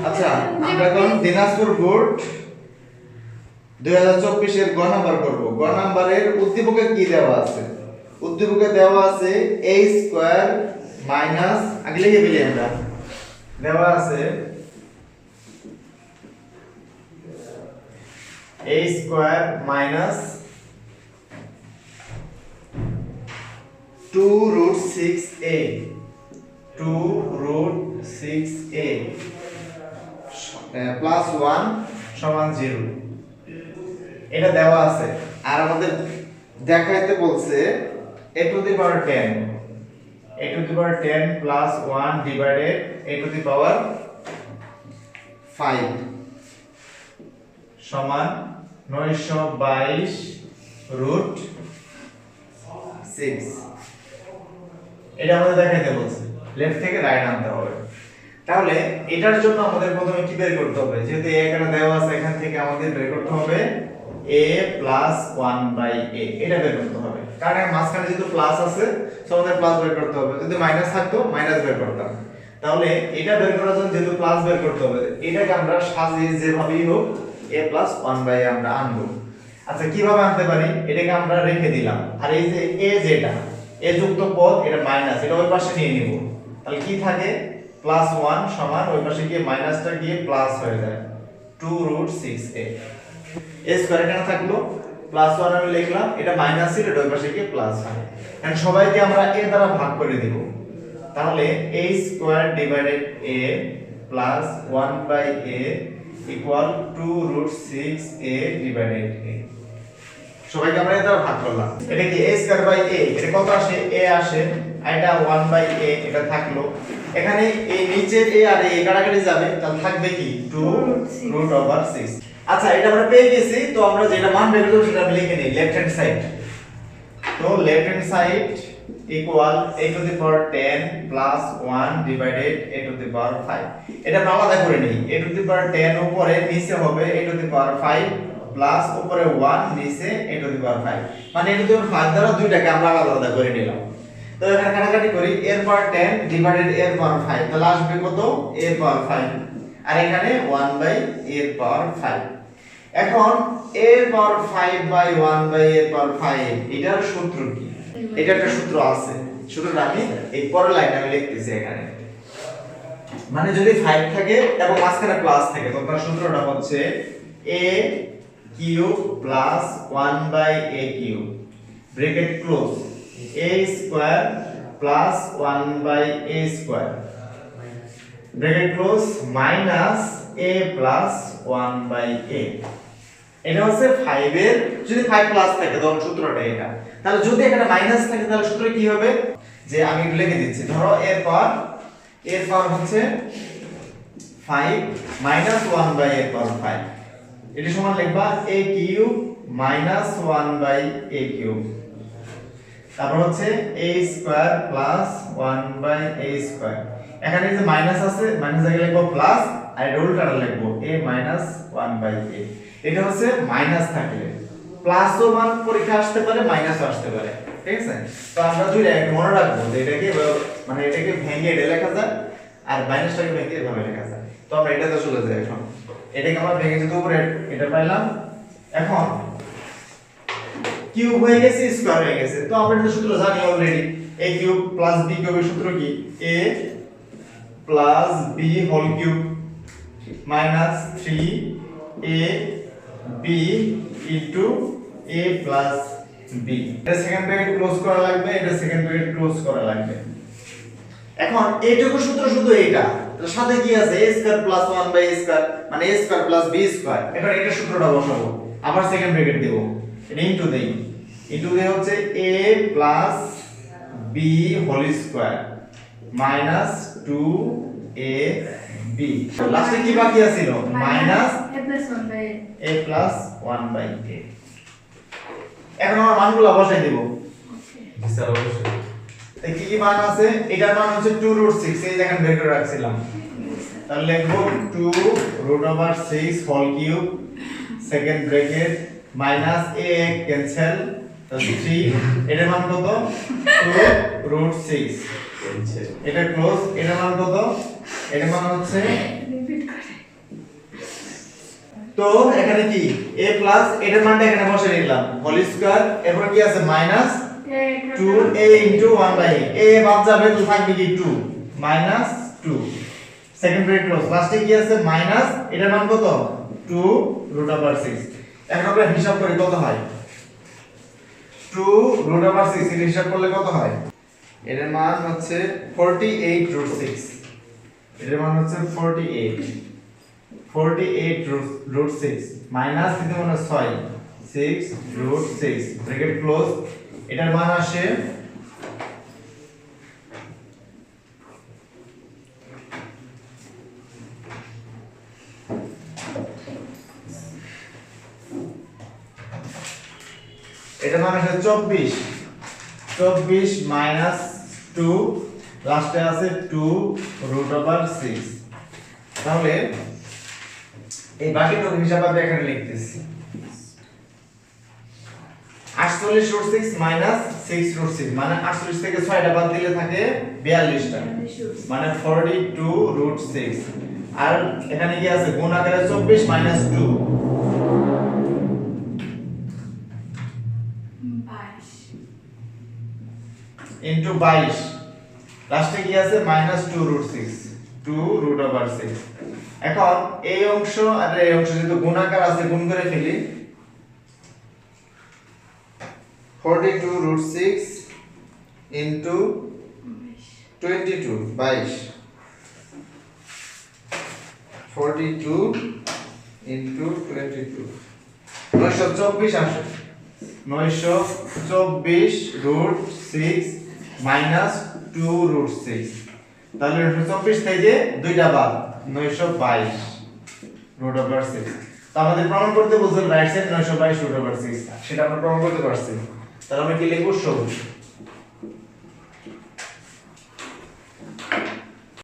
আচ্ছা আমরা এখন দিনাজপুর বোর্ড 2024 এর গ নাম্বার করব। গ নাম্বারের উদ্দীপকে কি দেওয়া আছে? উদ্দীপকে দেওয়া আছে a স্কয়ার মাইনাস আগে লিখে ফেলি আমরা। দেওয়া আছে a square minus 2 root 6a 2 root 6a plus 1 সমান 0 এটা দেওয়া আছে। আর আমাদের দেখাইতে বলছে a to the power 10 a to the power 10 plus 1 divided a to the power 5 সমান 922 রুট 6। এটা আমাদের দেখাইতে বলছে, লেফট থেকে রাইট আনতে হবে। তাহলে এটার জন্য আমাদের প্রথমে কি বের করতে হবে? যেহেতু a এখানে দেওয়া আছে, এখান থেকে আমাদের বের করতে হবে a প্লাস 1/a, এটা বের করতে হবে। কারণ এর মাঝখানে যেহেতু প্লাস আছে, সো আমাদের প্লাস বের করতে হবে। যদি মাইনাস থাকতো মাইনাস বের করতাম। তাহলে এটা বের করার জন্য যেহেতু প্লাস বের করতে হবে, এটাকে আমরা সাজিয়ে যেভাবেই হোক a প্লাস 1/a আমরা আনবো। আচ্ছা কিভাবে আনতে পারি? এটাকে আমরা রেখে দিলাম, আর এই যে a যেটা a যুক্ত পদ, এটা মাইনাস, এটা ওই পাশে নিয়ে নিব। তাহলে কি থাকে? প্লাস 1 সমান ওই পাশে গিয়ে মাইনাসটা গিয়ে প্লাস হয়ে যায় 2 রুট 6a। a স্কয়ার এখানে থাকলো, প্লাস 1 আমি লিখলাম, এটা মাইনাস ছিল, এটা ওই পাশে গিয়ে প্লাস হয়। এখন সবাইকে আমরা a দ্বারা ভাগ করে দেব। তাহলে a square divided a plus 1/a equal 2 root 6a divided a। সবাইকে আমরা এটা ভাগ করলাম। এটা কি a স্কয়ার বাই a, এটা কত আসে? a আসে, আর এটা 1/a, এটা থাকলো। এখানে এই নিচের a আর a কাটাকাটি যাবে, তাহলে থাকবে কি 2 রুট ওভার 6। আচ্ছা এটা আমরা পেয়ে গেছি, তো আমরা যেটা মান বের করব সেটা আমি লিখে নেই লেফট হ্যান্ড সাইড। তো left hand side equal a to the power 10 plus 1 divided a to the power 5। এটা আমরা আলাদা করে নেই। a টু দি পাওয়ার 10 উপরে, নিচে হবে a to the power 5 plus উপরে 1, নিচে a টু দি পাওয়ার 5। মানে a টু দি পাওয়ার 5 দ্বারা দুইটাকে আমরা আলাদা করে নিলাম। তো এখানে কাটাকাটি করি, a এর পাওয়ার 10 ডিভাইডেড a এর পাওয়ার 5, তাহলে আসবে কত? a এর পাওয়ার 5, আর এখানে 1/a এর পাওয়ার 5। এখন a এর পাওয়ার 5/1/a এর পাওয়ার 5, এটার সূত্র কি? এটা একটা সূত্র আছে, সূত্রটা আমি এই পরের লাইনে আমি লিখতেছি এখানে। মানে যদি 5 থাকে এবং মাঝখানে প্লাস থাকে, তখন তার সূত্রটা হচ্ছে a cube plus 1/a cube bracket close a square plus 1/a square bracket close minus a plus 1/a। এটা হচ্ছে 5 এর, যদি 5 প্লাস থাকে তখন সূত্রটা এটা। তাহলে যদি এখানে মাইনাস থাকে তাহলে সূত্র কি হবে? যে আমি লিখে দিচ্ছি, ধরো এর পাওয়ার হচ্ছে 5 মাইনাস 1/a এর পাওয়ার 5, এটা সমান লিখবা a cube minus 1/a cube, তারপর হচ্ছে a square plus 1/a square. এখানে যে মাইনাস আছে, মাইনাস আগে লিখবো প্লাস, আর এটা উল্টাটা লিখবো a মাইনাস 1/a। এটা হচ্ছে মাইনাস থাকলে প্লাসও মান পরীক্ষা আসতে পারে, মাইনাসও আসতে পারে, ঠিক আছে? তো আমরা দুইটা একটু মনে রাখবো যে এটাকে মানে এটাকে ভেঙে এটা লেখা যায়, আর মাইনাসটাকে ভেঙে এভাবে লেখা যায়। তো আমরা এটাতে চলে যাই। এখন এটাকে আমরা ভেঙে যদি উপরে এটা পাইলাম, এখন কিউব হয়ে গেছে, স্কয়ার হয়ে গেছে। তো আমরা এটা সূত্র জানি already, a cube plus b কিউবের সূত্র কি? a plus b whole cube minus 3ab into a plus b। এটা সেকেন্ড ব্র্যাকেট ক্লোজ করা লাগবে, এটা সেকেন্ড ব্র্যাকেট ক্লোজ করা লাগবে। এখন এইটুকু সূত্র শুধু এইটা, তার সাথে কি আছে? a square plus 1/a square, মানে a square plus b square. এখন এটা সূত্রটা বসাবো, আবার সেকেন্ড ব্র্যাকেট দেব, এটা ইনটু দেই, ইনটু দেই হচ্ছে a plus b whole square minus 2ab। লাস্টে কি বাকি আছিল? Minus a plus 1/a। এখন আমরা মানগুলো বসাই দেব। স্যার অবশ্যই কি কি মান আছে? এটার মান হচ্ছে 2 রুট 6, এই দেখেন বের করে রাখছিলাম। তাহলে লিখবো 2 root over 6 whole cube second bracket minus a cancel, তো 3, এটার মান কত? 2 রুট 6 এটা ক্লোজ, এটার মান কত? এটার মান হচ্ছে রিপিট করে তো এখানে কি a প্লাস এটার মানটা এখানে বসে নিলাম হোল স্কয়ার এরপর কি আছে minus 2a into 1 by a বাদ যাবে তো থাকবে কি 2 মাইনাস 2 সেকেন্ড ব্রেকেট ক্লোজ লাস্টে কি আছে মাইনাস এটার মান কত 2√6 এখন আমরা হিসাব করি কত হয় 2√6 এর হিসাব করলে কত হয় এটার মান হচ্ছে 48√6 এটার মান হচ্ছে 48√6 মাইনাস দিতে মানে 6√6 ব্র্যাকেট ক্লোজ এটার মান আসে এটা মান আসে 24 মাইনাস 2 লাস্টে আছে 2√6 তাহলে এই বাকিটুকু হিসাব আমি এখানে লিখতেছি 48√6 মাইনাস 6√6 মানে 48 থেকে 6টা বাদ দিলে থাকে 42টা মানে 42√6 আর এখানে কি আছে গুণ আকারে 24 মাইনাস 2 ইনটু 22 লাস্টে কি আছে মাইনাস 2√6 এখন এই অংশ আর এই অংশ যেহেতু গুণাকার আছে গুণ করে ফেলি 42√6 ইনটু 22 42 ইনটু 22 924 আসে 924√6 মাইনাস 2√6 তাহলে 924 থেকে দুইটা বাদ 922√6 তো আমাদের প্রমাণ করতে বলছেন রাইট সাইড 922√6 সেটা আমরা প্রমাণ করতে পারছি তাহলে আমরা কি লিখব সবুজ